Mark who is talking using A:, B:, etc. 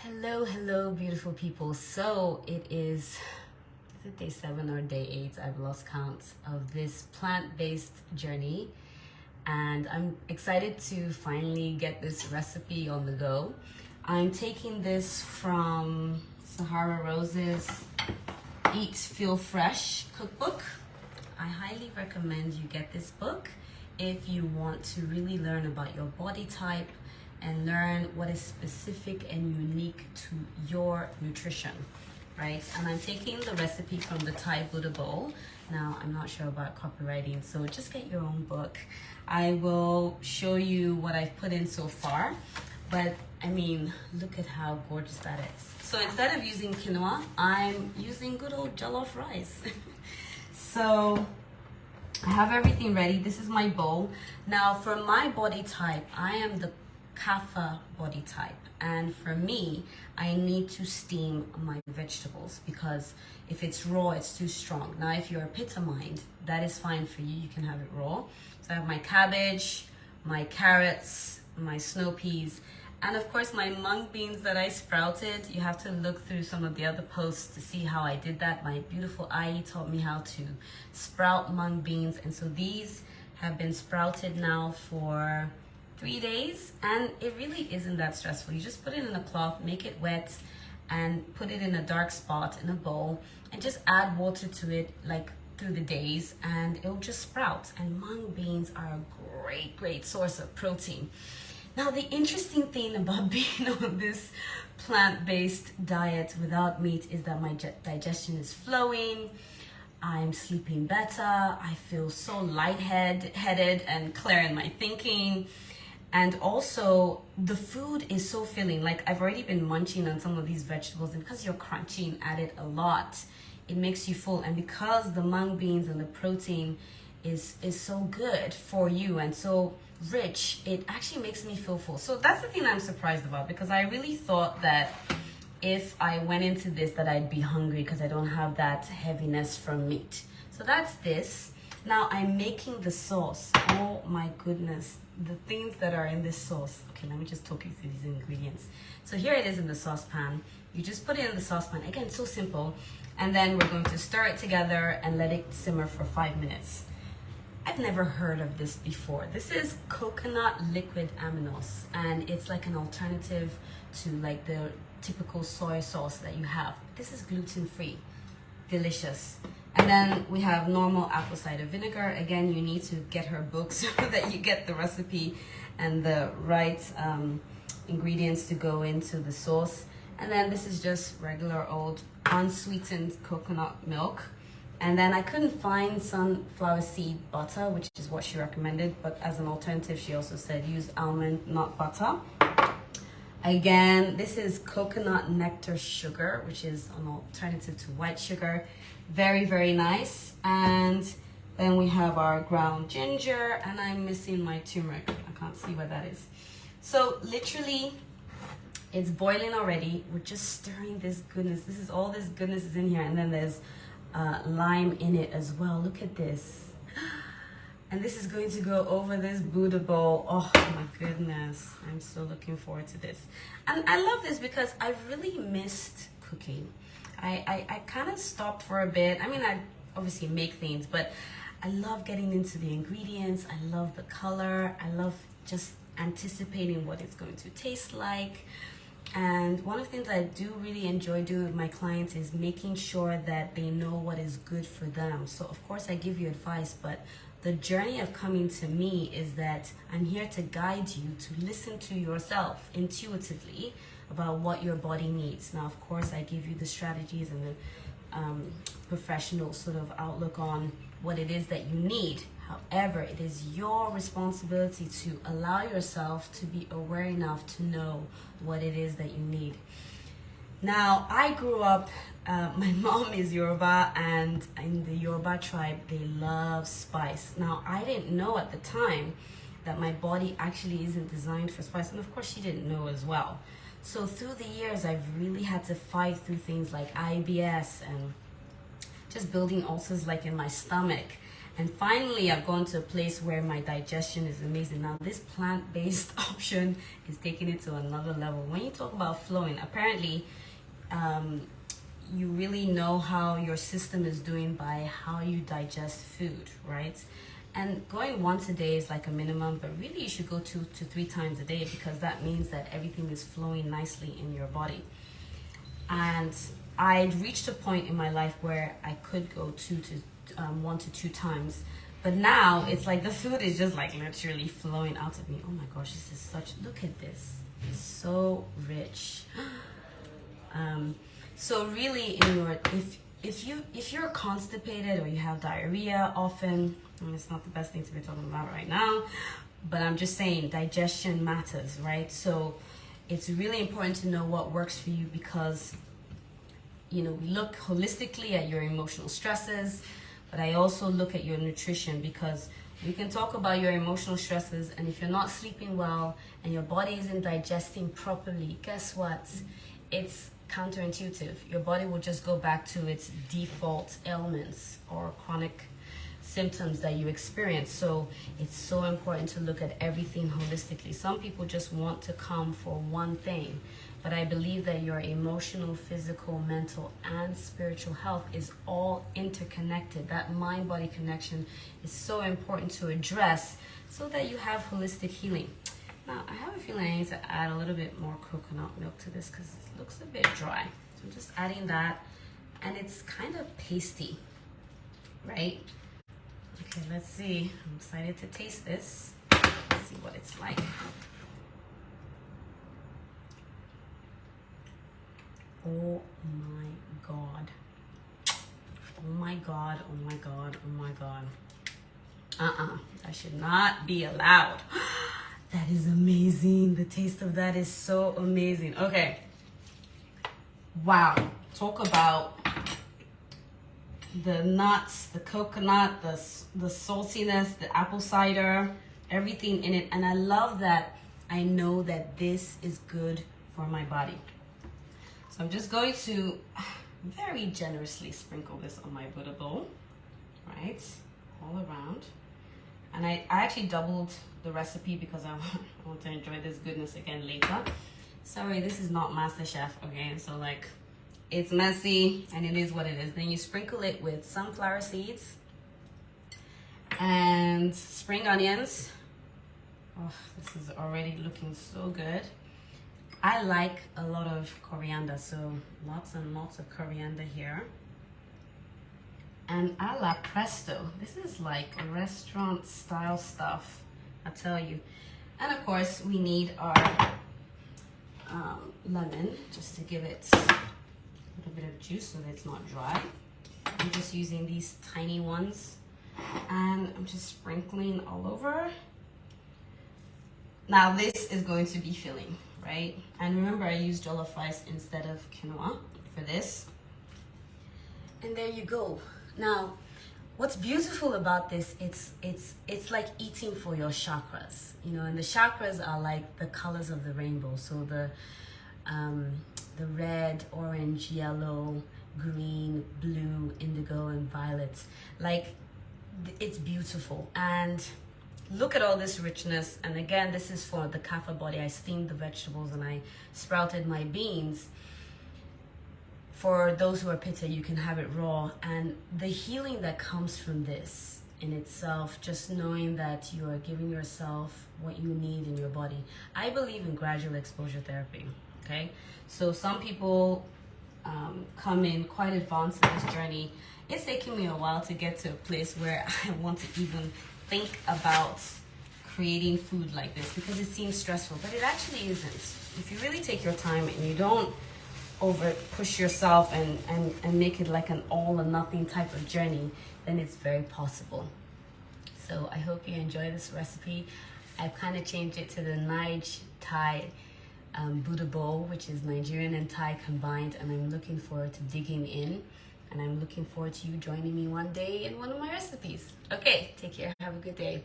A: Hello, beautiful people. So is it day 7 or day 8? I've lost count of this plant-based journey, and I'm excited to finally get this recipe on the go. I'm taking this from Sahara Rose's Eat Feel Fresh cookbook. I highly recommend you get this book if you want to really learn about your body type and learn what is specific and unique to your nutrition, right? And I'm taking the recipe from the Thai Buddha bowl. Now, I'm not sure about copywriting, so just get your own book. I will show you what I've put in so far, but I mean, look at how gorgeous that is. So instead of using quinoa, I'm using good old jollof rice. So I have everything ready. This is my bowl. Now, for my body type, I am the Kapha body type, and for me, I need to steam my vegetables because if it's raw, it's too strong. Now, if you're a Pitta mind, that is fine for you. You can have it raw. So I have my cabbage, my carrots, my snow peas, and of course my mung beans that I sprouted. You have to look through some of the other posts to see how I did that. My beautiful Ai taught me how to sprout mung beans, and so these have been sprouted now for 3 days, and it really isn't that stressful. You just put it in a cloth, make it wet, and put it in a dark spot in a bowl, and just add water to it like through the days, and it'll just sprout. And mung beans are a great source of protein. Now, the interesting thing about being on this plant-based diet without meat is that my digestion is flowing. I'm sleeping better. I feel so lightheaded and clear in my thinking. And also, the food is so filling. Like, I've already been munching on some of these vegetables, and because you're crunching at it a lot, it makes you full. And because the mung beans and the protein is so good for you and so rich, it actually makes me feel full. So that's the thing I'm surprised about, because I really thought that if I went into this that I'd be hungry because I don't have that heaviness from meat. So that's this. Now I'm making the sauce. Oh my goodness, the things that are in this sauce. Okay, let me just talk you through these ingredients. So here it is in the saucepan. You just put it in the saucepan. Again, so simple. And then we're going to stir it together and let it simmer for 5 minutes. I've never heard of this before. This is coconut liquid aminos, and it's like an alternative to like the typical soy sauce that you have. This is gluten-free, delicious. And then we have normal apple cider vinegar. Again, you need to get her book so that you get the recipe and the right ingredients to go into the sauce. And then this is just regular old unsweetened coconut milk. And then I couldn't find sunflower seed butter, which is what she recommended, but as an alternative, she also said use almond nut butter. Again, this is coconut nectar sugar, which is an alternative to white sugar. Very nice. And then we have our ground ginger, and I'm missing my turmeric. I can't see what that is. So literally, it's boiling already. We're just stirring this goodness. This is all this goodness is in here, and then there's lime in it as well. Look at this. And this is going to go over this Buddha bowl. Oh my goodness, I'm so looking forward to this. And I love this because I've really missed cooking. I kind of stopped for a bit. I mean, I obviously make things, but I love getting into the ingredients. I love the color. I love just anticipating what it's going to taste like. And one of the things I do really enjoy doing with my clients is making sure that they know what is good for them. So of course I give you advice, but the journey of coming to me is that I'm here to guide you to listen to yourself intuitively about what your body needs. Now, of course, I give you the strategies and the professional sort of outlook on what it is that you need. However, it is your responsibility to allow yourself to be aware enough to know what it is that you need. Now, I grew up, my mom is Yoruba, and in the Yoruba tribe, they love spice. Now, I didn't know at the time that my body actually isn't designed for spice, and of course she didn't know as well. So through the years, I've really had to fight through things like IBS and just building ulcers like in my stomach. And finally, I've gone to a place where my digestion is amazing. Now, this plant-based option is taking it to another level. When you talk about flowing, apparently, you really know how your system is doing by how you digest food, right? And going once a day is like a minimum, but really you should go 2 to 3 times a day, because that means that everything is flowing nicely in your body. And I reached a point in my life where I could go 1 to 2 times, but now it's like the food is just like literally flowing out of me. Oh my gosh, this is such, look at this, it's so rich. So really, in your, if you're constipated or you have diarrhea often, it's not the best thing to be talking about right now, but I'm just saying digestion matters, right? So it's really important to know what works for you, because we look holistically at your emotional stresses, but I also look at your nutrition, because we can talk about your emotional stresses, and if you're not sleeping well and your body isn't digesting properly, guess what? It's counterintuitive. Your body will just go back to its default ailments or chronic symptoms that you experience. So it's so important to look at everything holistically. Some people just want to come for one thing, but I believe that your emotional, physical, mental, and spiritual health is all interconnected. That mind-body connection is so important to address so that you have holistic healing. Now, I have a feeling I need to add a little bit more coconut milk to this because it looks a bit dry. So I'm just adding that, and it's kind of pasty, right? Okay, let's see. I'm excited to taste this. Let's see what it's like. Oh my God. Oh my God, oh my God, oh my God. That should not be allowed. That is amazing. The taste of that is so amazing. Okay. Wow. Talk about the nuts, the coconut, the saltiness, the apple cider, everything in it. And I love that I know that this is good for my body. So I'm just going to very generously sprinkle this on my Buddha bowl, right? All around. And I actually doubled the recipe because I want to enjoy this goodness again later. Sorry, this is not MasterChef, okay? So like, it's messy and it is what it is. Then you sprinkle it with sunflower seeds and spring onions. Oh, this is already looking so good. I like a lot of coriander, so lots and lots of coriander here. And a la presto, this is like restaurant style stuff, I tell you. And of course, we need our lemon just to give it a little bit of juice so that it's not dry. I'm just using these tiny ones, and I'm just sprinkling all over. Now this is going to be filling, right? And remember, I used jollof rice instead of quinoa for this. And there you go. Now, what's beautiful about this, it's like eating for your chakras, and the chakras are like the colors of the rainbow. So the red, orange, yellow, green, blue, indigo, and violet. Like, it's beautiful. And look at all this richness. And again, this is for the kapha body. I steamed the vegetables and I sprouted my beans. For those who are pitta, you can have it raw. And the healing that comes from this in itself, just knowing that you are giving yourself what you need in your body. I believe in gradual exposure therapy, okay? So some people come in quite advanced in this journey. It's taking me a while to get to a place where I want to even think about creating food like this because it seems stressful, but it actually isn't. If you really take your time and you don't over push yourself and make it like an all or nothing type of journey, then it's very possible. So I hope you enjoy this recipe. I've kind of changed it to the Nige Thai Buddha bowl, which is Nigerian and Thai combined, and I'm looking forward to digging in, and I'm looking forward to you joining me one day in one of my recipes. Okay, take care. Have a good day.